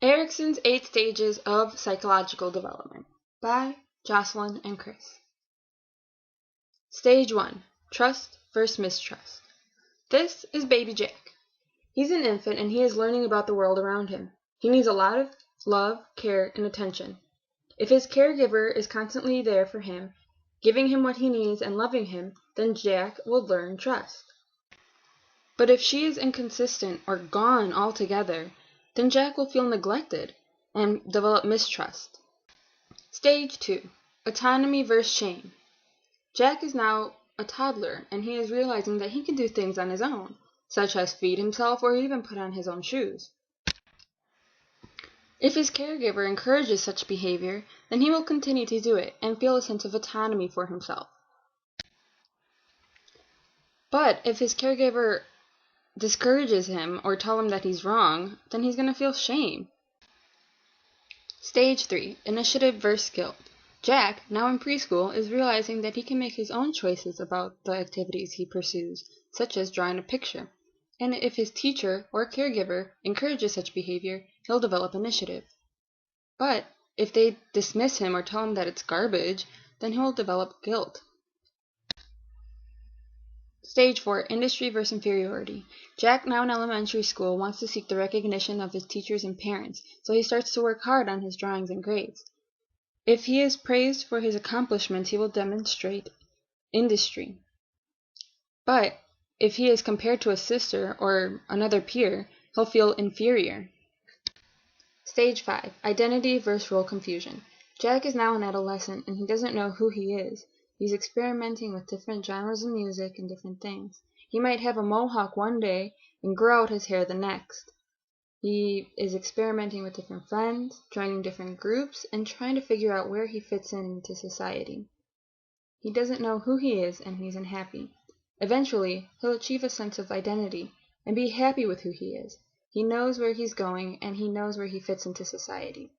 Erikson's 8 Stages of Psychological Development by Jocelyn and Chris. Stage 1. Trust versus mistrust. This is baby Jack. He's an infant and he is learning about the world around him. He needs a lot of love, care, and attention. If his caregiver is constantly there for him, giving him what he needs and loving him, then Jack will learn trust. But if she is inconsistent or gone altogether, then Jack will feel neglected and develop mistrust. Stage 2. Autonomy versus shame. Jack is now a toddler and he is realizing that he can do things on his own, such as feed himself or even put on his own shoes. If his caregiver encourages such behavior, then he will continue to do it and feel a sense of autonomy for himself. But if his caregiver discourages him or tell him that he's wrong, then he's going to feel shame. Stage 3. Initiative versus guilt. Jack, now in preschool, is realizing that he can make his own choices about the activities he pursues, such as drawing a picture. And if his teacher or caregiver encourages such behavior, he'll develop initiative. But if they dismiss him or tell him that it's garbage, then he'll develop guilt. Stage 4. Industry versus inferiority. Jack, now in elementary school, wants to seek the recognition of his teachers and parents, so he starts to work hard on his drawings and grades. If he is praised for his accomplishments, he will demonstrate industry. But if he is compared to a sister or another peer, he'll feel inferior. Stage 5. Identity versus role confusion. Jack is now an adolescent and he doesn't know who he is. He's experimenting with different genres of music and different things. He might have a mohawk one day and grow out his hair the next. He is experimenting with different friends, joining different groups, and trying to figure out where he fits into society. He doesn't know who he is and he's unhappy. Eventually, he'll achieve a sense of identity and be happy with who he is. He knows where he's going and he knows where he fits into society.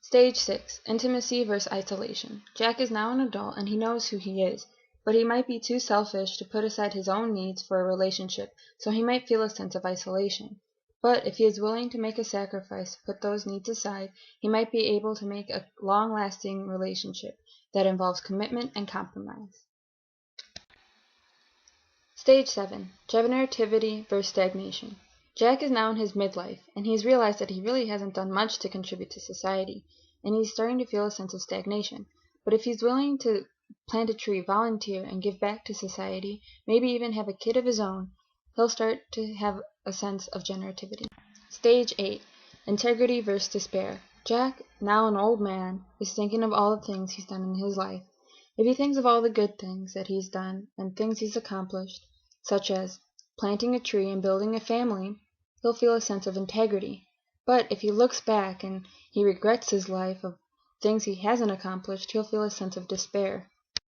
Stage 6. Intimacy versus isolation. Jack is now an adult and he knows who he is, but he might be too selfish to put aside his own needs for a relationship, so he might feel a sense of isolation. But if he is willing to make a sacrifice to put those needs aside, he might be able to make a long-lasting relationship that involves commitment and compromise. Stage 7. Generativity versus stagnation. Jack is now in his midlife, and he's realized that he really hasn't done much to contribute to society, and he's starting to feel a sense of stagnation. But if he's willing to plant a tree, volunteer, and give back to society, maybe even have a kid of his own, he'll start to have a sense of generativity. Stage 8. Integrity versus despair. Jack, now an old man, is thinking of all the things he's done in his life. If he thinks of all the good things that he's done and things he's accomplished, such as planting a tree and building a family, he'll feel a sense of integrity. But if he looks back and he regrets his life of things he hasn't accomplished, he'll feel a sense of despair.